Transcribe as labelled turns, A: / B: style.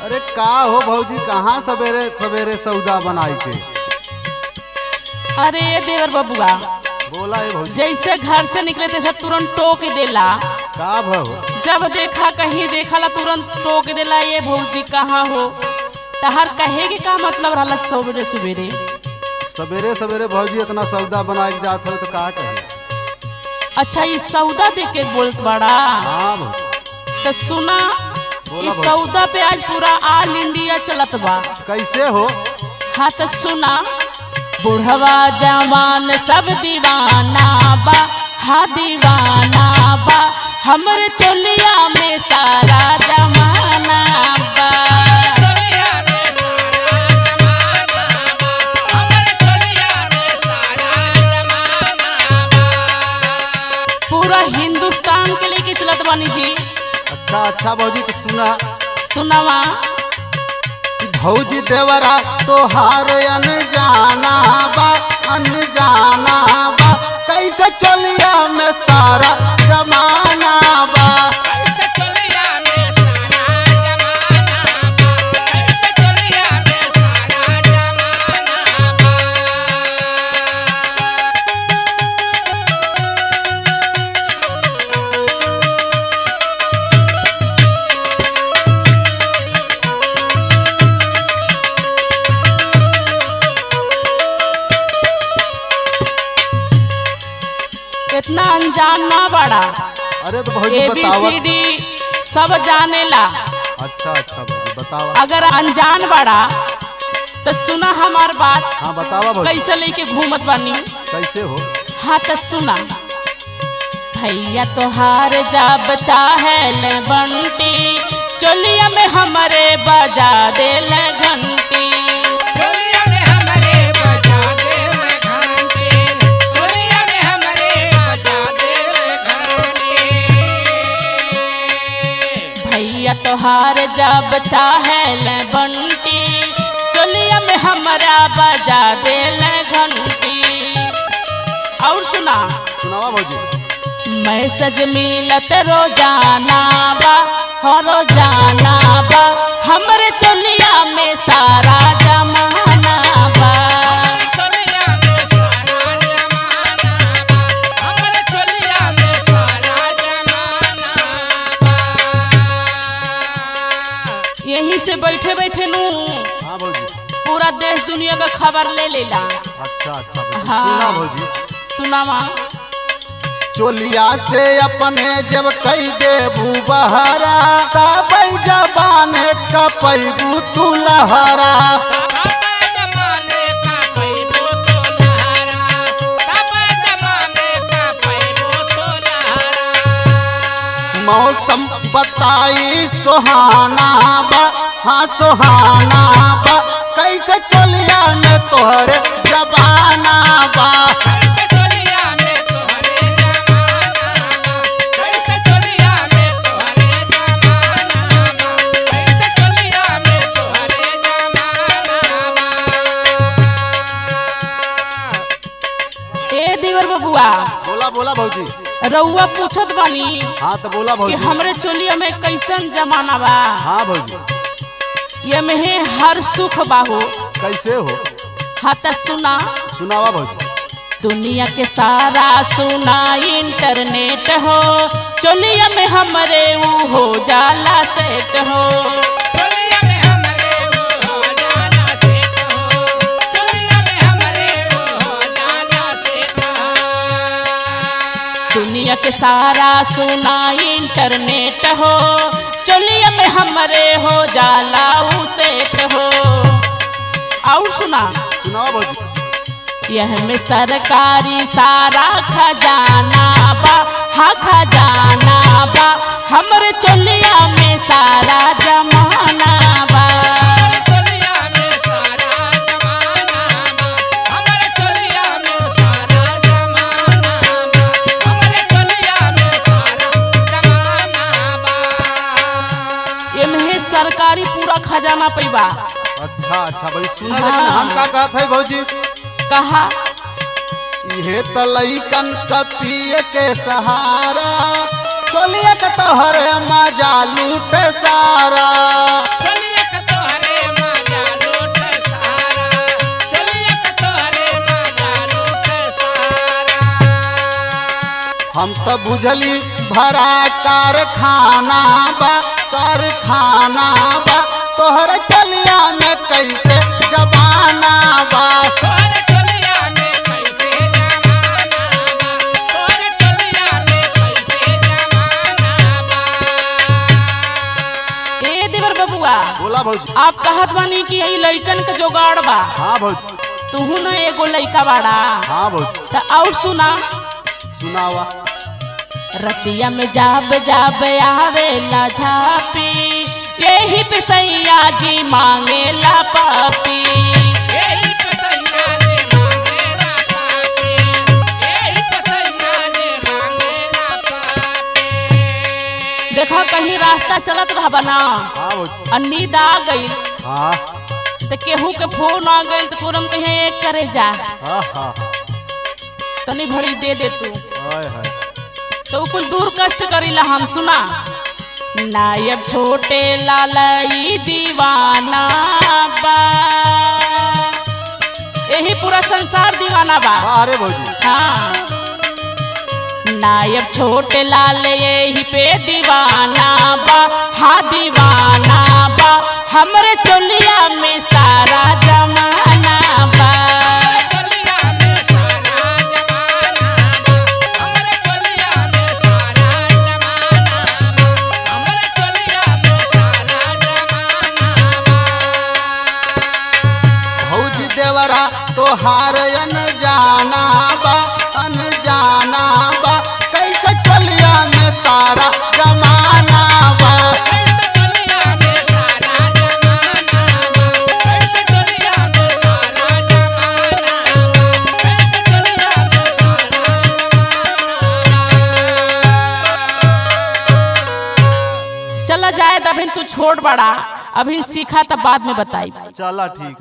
A: अरे का हो भौजी, कहाँ सवेरे सवेरे सौदा बनाई के?
B: अरे ये देवर बबुआ,
A: बोला है भौजी।
B: जैसे घर से निकले थे सब तुरंत टोक देला।
A: का भौ?
B: जब देखा कहीं देखला तुरंत टोक देला, ये भौजी कहाँ हो? तहर कहे के का मतलब रहला सवेरे सवेरे?
A: सवेरे सवेरे भौजी इतना सौदा बनाए के जात हो तो का कहे?
B: अच्छा ये सौदा देख के बोलत बड़ा?
A: हाँ भौजी।
B: तो सुना,
A: बोला
B: इस
A: भौजी।
B: सौदा पे आज पूरा ऑल इंडिया चलत बा।
A: कैसे हो?
B: हाँ तो सुना, बुढ़वा जवान सब दीवाना बा, हाँ दीवाना बा, हमरे चोलिया में सारा जमाना बा। पूरा हिंदुस्तान के लेके चलत बानी जी।
A: अच्छा अच्छा भौजी, तो सुना
B: सुनावा।
A: भौजी देवरा तोहार अनजाना बा, अनजाना बा, कैसे चलिया में सारा जमाना बा।
B: इतना अनजान ना बड़ा,
A: अरे तो भौजी बतावा।
B: ABCD सब जानेला।
A: अच्छा अच्छा भौजी बतावा।
B: अगर अनजान बड़ा तो सुना हमार बात।
A: हाँ बतावा भौजी।
B: कैसे लेके घूमत बानी?
A: कैसे हो?
B: हाँ तो सुना, भैया तोहार जब चाहेल बंटी, चोलिया में हमरे बजा देल घंटी। भैया तोहार जब चाहेल बंटी, चोलिया में हमरा बजा देल घंटी। और सुना,
A: सुनावा भौजी।
B: मैसेज मिलत रोजाना बा, हो रोजाना बा, हमरे चोलिया में सारा जमाना बा। यहीं से बैठे बैठे नू
A: हाँ भौजी।
B: पूरा देश दुनिया का खबर ले लेला।
A: अच्छा अच्छा भौजी।
B: हाँ।
A: सुना भौजी।
B: सुनावा।
A: चोलिया से अपने जब कई देबू बहरा, तब जबान का पैबू तू लहरा। मौसम बताई सुहाना बा, हाँ सुहाना बा, कैसे चोलिया में तोहरे जबाना बा।
B: ए देवर बबुआ,
A: बोला बोला भौजी।
B: रउआ पूछत बानी
A: हाँ तो बोला
B: कि
A: भौजी।
B: हमरे चोलिया में कैसन जमाना बा।
A: हाँ भौजी।
B: ये में हर सुख बाहो।
A: कैसे हो?
B: हाँ तो सुना,
A: सुनावा भौजी।
B: दुनिया के सारा सुना इंटरनेट हो, चोलिया में हमरे ऊ हो जाला सेट हो। दुनिया के सारा सुना इंटरनेट हो, चोलिया में हमरे हो जाला ऊ सेट हो। और सुना,
A: सुनावा भौजी।
B: यह में सरकारी सारा खजाना बा, हाँ खजाना बा, हमरे चोलिया में सारा जमाना बा। सरकारी पूरा खजाना पैबा।
A: अच्छा अच्छा भाई सुना।
B: हाँ।
A: लेकिन हम का कहत है भौजी?
B: कहा
A: ये तलैकन का पिए के सहारा, चलिए के तोहरे मजा लूटे सारा। सब बुझली भरा कारखाना बा तोहर चलिया में कैसे जमाना बा। बोला भौजी।
B: आप कहत बानी कि यही लइकन के जोगाड़ बा।
A: हाँ भौजी।
B: तू न एगो लइका बाड़ा।
A: हाँ भौजी।
B: तो और
A: सुनावा।
B: रतिया में जाब आवेला झापी यही पे सैया जी मांगेला पापी। देखा कहीं रास्ता चलत रहा ना।
A: हाँ
B: नींद आ गई।
A: हाँ
B: तो केहू के फोन आ गई तो तुरंत कहे एक करे जा।
A: हाँ
B: तनी भड़ी दे दे तू।
A: हाय हाय।
B: तो कुल दूर कष्ट करीला हम सुना। नायब छोटे लालई दीवाना बा यही पूरा संसार दीवाना बा।
A: अरे भौजी।
B: हाँ नायब छोटे लाल यही पे दीवाना बा। हाँ दीवाना बा हमरे चोलिया में सारा जमाना बा।
A: भौजी देवरा तोहार अनजाना बा कैसे चलिया में सारा जमाना बा।
B: चला जाए अभी तू छोड़ बड़ा अभी सीखा तब बाद में बताई।
A: चला ठीक है।